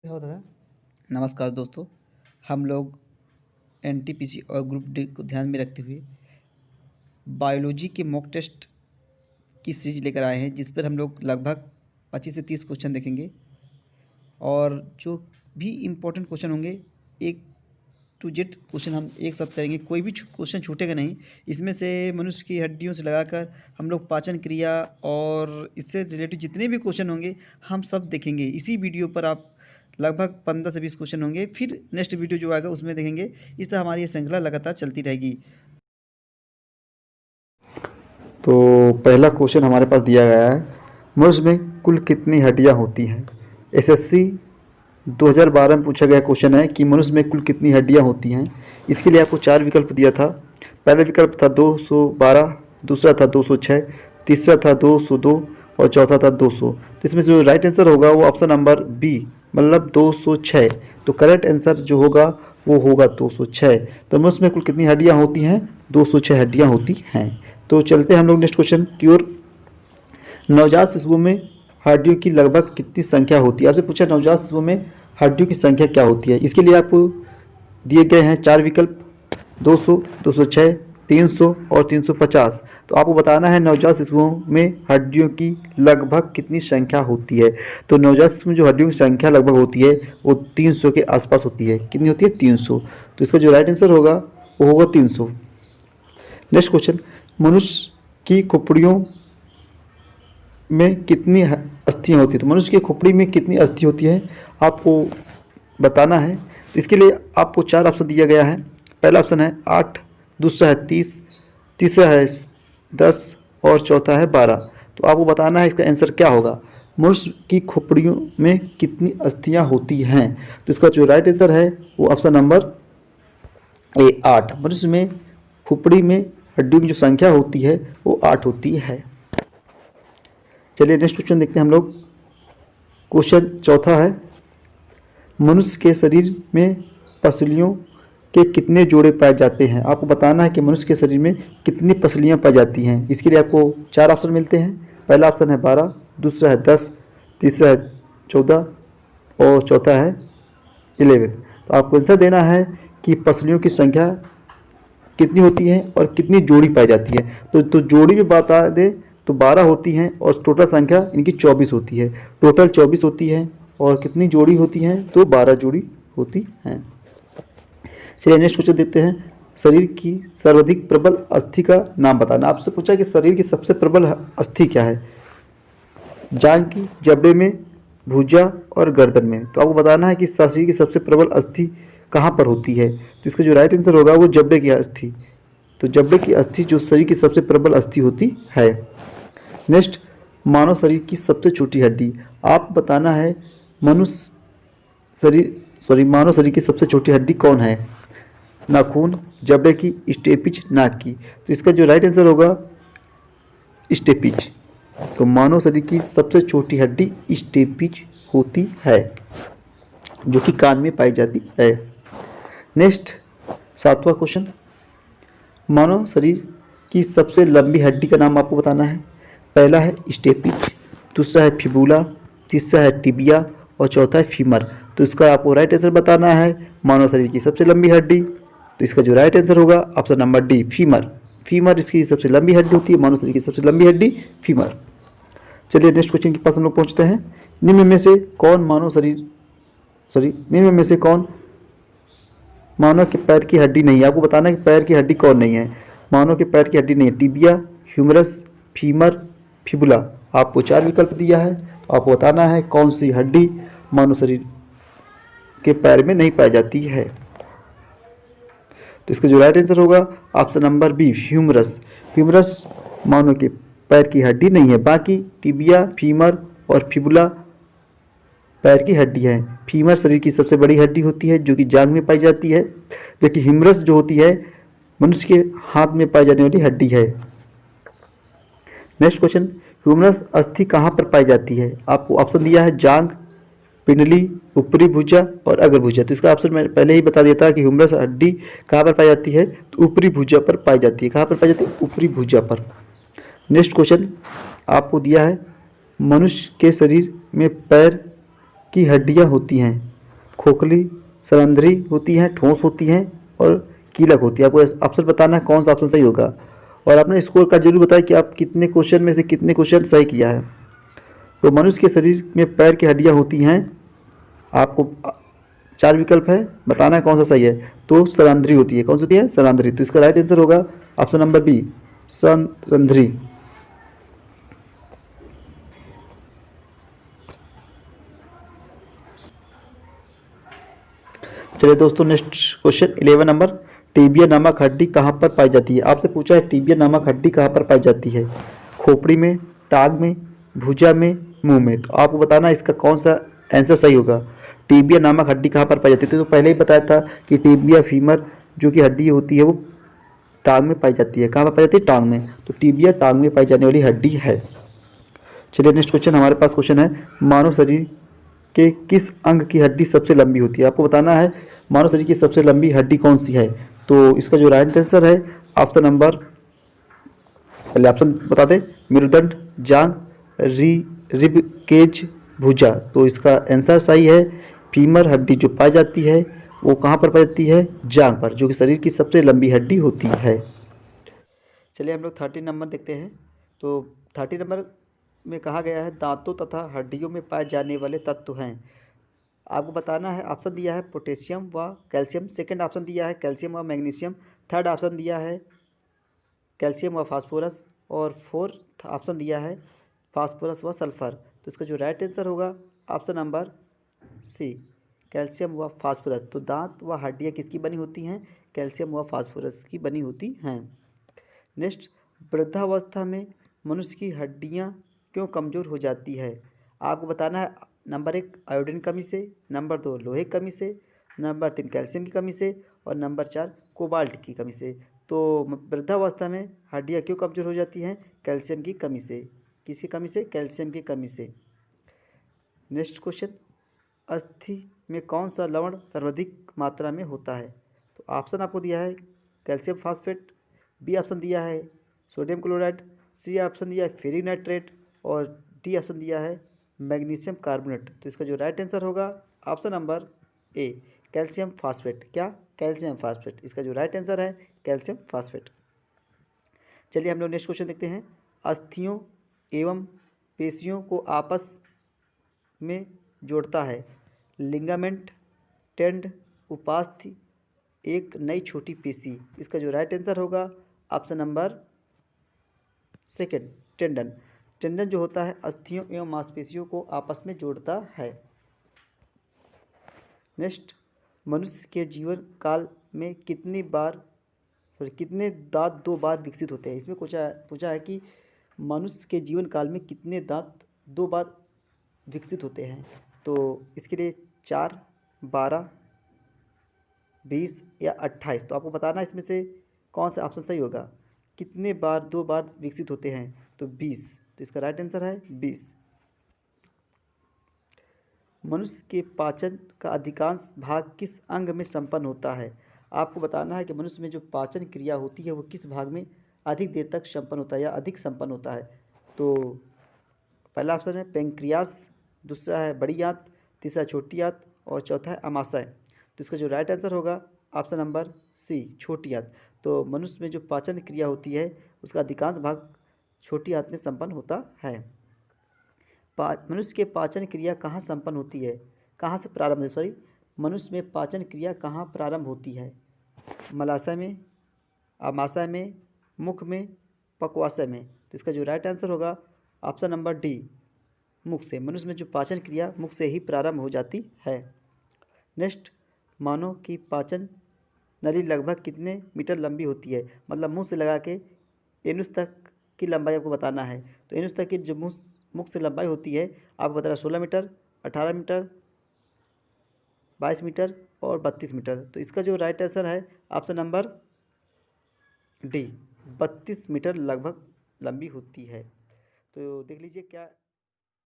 होता है। नमस्कार दोस्तों, हम लोग एनटीपीसी और ग्रुप डी को ध्यान में रखते हुए बायोलॉजी के मॉक टेस्ट की सीरीज लेकर आए हैं, जिस पर हम लोग लगभग 25 से 30 क्वेश्चन देखेंगे और जो भी इम्पोर्टेंट क्वेश्चन होंगे एक टू जेड क्वेश्चन हम एक साथ करेंगे। कोई भी क्वेश्चन छूटेगा नहीं। इसमें से मनुष्य की हड्डियों से लगाकर हम लोग पाचन क्रिया और इससे रिलेटेड जितने भी क्वेश्चन होंगे हम सब देखेंगे। इसी वीडियो पर आप लगभग 15 से 20 क्वेश्चन होंगे, फिर नेक्स्ट वीडियो जो आएगा उसमें देखेंगे। इस तरह हमारी ये श्रृंखला लगातार चलती रहेगी। तो पहला क्वेश्चन हमारे पास दिया गया है, मनुष्य में कुल कितनी हड्डियां होती हैं। एसएससी 2012 में पूछा गया क्वेश्चन है कि मनुष्य में कुल कितनी हड्डियां होती हैं। इसके लिए आपको 4 विकल्प दिया था। पहला विकल्प था 212, दूसरा था 206, तीसरा था 202 और चौथा था 200। तो इसमें जो राइट आंसर होगा वो ऑप्शन नंबर बी मतलब 206। तो करेक्ट आंसर जो होगा वो होगा 206। तो मनुष्य में कुल कितनी हड्डियां होती हैं? 206 हड्डियां होती हैं। तो चलते हैं हम लोग नेक्स्ट क्वेश्चन की ओर। नवजात शिशुओं में हड्डियों की लगभग कितनी संख्या होती है? आपसे पूछा नवजात शिशुओं में हड्डियों की संख्या क्या होती है। इसके लिए आपको दिए गए हैं 4 विकल्प, 200, 206, 300 और 350। तो आपको बताना है नवजात शिशुओं में हड्डियों की लगभग कितनी संख्या होती है। तो नवजात शिशु में जो हड्डियों की संख्या लगभग होती है वो 300 के आसपास होती है। कितनी होती है? 300। तो इसका जो राइट आंसर होगा वो होगा 300। नेक्स्ट क्वेश्चन, मनुष्य की खोपड़ियों में कितनी अस्थियां होती है। तो मनुष्य की खोपड़ी में कितनी अस्थि होती है आपको बताना है। तो इसके लिए आपको 4 ऑप्शन दिया गया है। पहला ऑप्शन है 8, दूसरा है 30, तीसरा है 10 और चौथा है 12। तो आपको बताना है इसका आंसर क्या होगा। मनुष्य की खोपड़ियों में कितनी अस्थियां होती हैं। तो इसका जो राइट आंसर है वो ऑप्शन नंबर ए 8। मनुष्य में खोपड़ी में हड्डियों की जो संख्या होती है वो 8 होती है। चलिए नेक्स्ट क्वेश्चन देखते हैं हम लोग। क्वेश्चन चौथा है, मनुष्य के शरीर में पसलियों के कितने जोड़े पाए जाते हैं। आपको बताना है कि मनुष्य के शरीर में कितनी पसलियां पाई जाती हैं। इसके लिए आपको 4 ऑप्शन मिलते हैं। पहला ऑप्शन है 12, दूसरा है 10, तीसरा है 14 और चौथा है 11। तो आपको आंसर देना है कि पसलियों की संख्या कितनी होती है और कितनी जोड़ी पाई जाती है। तो जोड़ी में बता दें तो 12 होती हैं और टोटल संख्या इनकी 24 होती है। टोटल 24 होती है और कितनी जोड़ी होती हैं? तो 12 जोड़ी होती हैं। चलिए नेक्स्ट क्वेश्चन देखते हैं। शरीर की सर्वाधिक प्रबल अस्थि का नाम बताना। आपसे पूछा कि शरीर की सबसे प्रबल अस्थि क्या है। जांघ की, जबड़े में, भुजा और गर्दन में। तो आपको बताना है कि शरीर की सबसे प्रबल अस्थि कहाँ पर होती है। तो इसका जो राइट आंसर होगा वो जबड़े की अस्थि। तो जबड़े की अस्थि जो शरीर की सबसे प्रबल अस्थि होती है। नेक्स्ट, मानव शरीर की सबसे छोटी हड्डी। आप बताना है मानव शरीर की सबसे छोटी हड्डी कौन है। नाखून, जबड़े की, स्टेपिज, नाक की। तो इसका जो राइट आंसर होगा स्टेपिज। तो मानव शरीर की सबसे छोटी हड्डी स्टेपिज होती है जो कि कान में पाई जाती है। नेक्स्ट 7वां क्वेश्चन, मानव शरीर की सबसे लंबी हड्डी का नाम आपको बताना है। पहला है स्टेपिज, दूसरा है फिबुला, तीसरा है टिबिया और चौथा है फीमर। तो इसका आपको राइट आंसर बताना है मानव शरीर की सबसे लंबी हड्डी। तो इसका जो राइट आंसर होगा option number D, femur. Femur इसकी सबसे लंबी हड्डी होती है। मानव शरीर की सबसे लंबी हड्डी फीमर। चलिए नेक्स्ट क्वेश्चन के पास हम लोग पहुंचते हैं। निम्न में से कौन मानव के पैर की हड्डी नहीं है। आपको बताना है कि पैर की हड्डी कौन नहीं है। मानव के पैर की हड्डी नहीं है। Tibia, humerus, femur, fibula. आपको 4 विकल्प दिया है। तो आपको बताना है कौन सी हड्डी मानव शरीर के पैर में नहीं पाई जाती है। तो इसका जो राइट आंसर होगा option number B, humerus. Humerus मानव के पैर की हड्डी नहीं है। बाकी टिबिया, फीमर और फिबुला पैर की हड्डी है। फीमर शरीर की सबसे बड़ी हड्डी होती है जो कि जांघ में पाई जाती है, जबकि ह्यूमरस जो होती है मनुष्य के हाथ में पाई जाने वाली हड्डी है। नेक्स्ट क्वेश्चन, ह्यूमरस अस्थि कहाँ पर पाई जाती है। आपको ऑप्शन दिया है जांघ, पिंडली, ऊपरी भुजा और अग्र भुजा। तो इसका ऑप्शन मैं पहले ही बता देता कि ह्यूमरस हड्डी कहाँ पर पाई जाती है। तो ऊपरी भुजा पर पाई जाती है। कहाँ पर पाई जाती है? ऊपरी भुजा पर। नेक्स्ट क्वेश्चन आपको दिया है, मनुष्य के शरीर में पैर की हड्डियां होती हैं। खोखली, सरंध्री होती हैं, ठोस होती हैं और कीलक होती है। आपको ऑप्शन बताना है कौन सा ऑप्शन सही होगा और आपने स्कोर कार्ड जरूर बताया कि आप कितने क्वेश्चन में से कितने क्वेश्चन सही किया है। तो मनुष्य के शरीर में पैर की हड्डियां होती हैं, आपको 4 विकल्प है, बताना है कौन सा सही है। तो सरंध्री होती है। कौन सी होती है? सरंध्री। तो इसका राइट आंसर होगा ऑप्शन नंबर बी, सरंध्री। चलिए दोस्तों, नेक्स्ट क्वेश्चन 11 नंबर, टीबिया नामक हड्डी कहाँ पर पाई जाती है? आपसे पूछा है टीबिया नामक हड्डी कहाँ पर पाई जाती है? खोपड़ी में, टांग में, भुजा में, मुंह में। तो आपको बताना है इसका कौन सा आंसर सही होगा। टीबिया नामक हड्डी कहाँ पर पाई जाती है? तो पहले ही बताया था कि टीबिया फीमर जो कि हड्डी होती है वो टांग में पाई जाती है। कहाँ पर पाई जाती है? टांग में। तो टीबिया टांग में पाई जाने वाली हड्डी है। चलिए नेक्स्ट क्वेश्चन हमारे पास क्वेश्चन है, मानव शरीर के किस अंग की हड्डी सबसे लंबी होती है? आपको बताना है मानव शरीर की सबसे लंबी हड्डी कौन सी है। तो इसका जो राइट आंसर है ऑप्शन नंबर, पहले ऑप्शन बता दें, मेरुदंड, जांग, रिब केज, भुजा। तो इसका आंसर सही है, फीमर हड्डी जो पाई जाती है वो कहाँ पर पाई जाती है? जांग पर, जो कि शरीर की सबसे लंबी हड्डी होती है। चलिए हम लोग 30 नंबर देखते हैं। तो 30 नंबर में कहा गया है, दांतों तथा हड्डियों में पाए जाने वाले तत्व हैं। आपको बताना है, ऑप्शन दिया है पोटेशियम व कैल्शियम, सेकंड ऑप्शन दिया है कैल्शियम व मैग्नीशियम, थर्ड ऑप्शन दिया है कैल्शियम व फास्फोरस और फोर्थ ऑप्शन दिया है फास्फोरस व सल्फर। तो इसका जो राइट आंसर होगा ऑप्शन नंबर सी, कैल्शियम व फास्फोरस। तो दांत व हड्डियाँ किसकी बनी होती हैं? कैल्शियम व फास्फोरस की बनी होती हैं। नेक्स्ट, वृद्धावस्था में मनुष्य की हड्डियाँ क्यों कमज़ोर हो जाती है? आपको बताना है, नंबर 1 आयोडीन कमी से, नंबर 2 लोहे की कमी से, नंबर 3 कैल्शियम की कमी से और नंबर 4 कोबाल्ट की कमी से। तो वृद्धावस्था में हड्डियाँ क्यों कमज़ोर हो जाती हैं? कैल्शियम की कमी से। किसकी कमी से? कैल्शियम की कमी से। नेक्स्ट क्वेश्चन, अस्थि में कौन सा लवण सर्वाधिक मात्रा में होता है? तो ऑप्शन आपको दिया है कैल्शियम फास्फेट, बी ऑप्शन दिया है सोडियम क्लोराइड, सी ऑप्शन दिया है फेरिक नाइट्रेट और डी ऑप्शन दिया है मैग्नीशियम कार्बोनेट। तो इसका जो राइट आंसर होगा option number A, calcium phosphate. क्या? Calcium phosphate. इसका जो राइट आंसर है कैल्शियम फास्फेट। चलिए हम लोग नेक्स्ट क्वेश्चन देखते हैं, अस्थियों एवं पेशियों को आपस में जोड़ता है लिगामेंट, टेंड, उपास्थि, एक नई छोटी पेशी। इसका जो राइट आंसर होगा option number second, tendon. Tendon जो होता है अस्थियों एवं मांसपेशियों को आपस में जोड़ता है। नेक्स्ट, मनुष्य के जीवन काल में कितने दांत 2 बार विकसित होते हैं? इसमें पूछा है कि मनुष्य के जीवन काल में कितने दांत 2 बार विकसित होते हैं। तो इसके लिए 4, 12, 20 या 28। तो आपको बताना इसमें से कौन सा ऑप्शन सही होगा। कितने बार 2 बार विकसित होते हैं? तो 20। तो इसका राइट आंसर है 20। मनुष्य के पाचन का अधिकांश भाग किस अंग में संपन्न होता है? आपको बताना है कि मनुष्य में जो पाचन क्रिया होती है वो किस भाग में अधिक देर तक संपन्न होता है या अधिक संपन्न होता है। तो पहला ऑप्शन है पेंक्रियास, दूसरा है बड़ी आंत, तीसरा छोटी आंत और चौथा है अमाशय। तो इसका जो राइट आंसर होगा ऑप्शन नंबर सी, छोटी आंत। तो मनुष्य में जो पाचन क्रिया होती है उसका अधिकांश भाग छोटी आंत में संपन्न होता है। मनुष्य के पाचन क्रिया कहाँ संपन्न होती है? कहाँ से प्रारंभ है? सॉरी, मनुष्य में पाचन क्रिया कहाँ प्रारंभ होती है? मलाशय में, अमाशय में, मुख में, पक्वाशय में। तो इसका जो राइट आंसर होगा ऑप्शन नंबर डी, मुख से। मनुष्य में जो पाचन क्रिया मुख से ही प्रारंभ हो जाती है। नेक्स्ट, मानव की पाचन नली लगभग कितने मीटर लंबी होती है? मतलब मुंह से लगा के एनुस तक की लंबाई आपको बताना है। तो एनुस तक की जो मुख से लंबाई होती है आपको बताना 16 मीटर, 18 मीटर, 22 मीटर और 32 मीटर। तो इसका जो राइट आंसर है ऑप्शन नंबर डी, 32 मीटर लगभग लंबी होती है। तो देख लीजिए क्या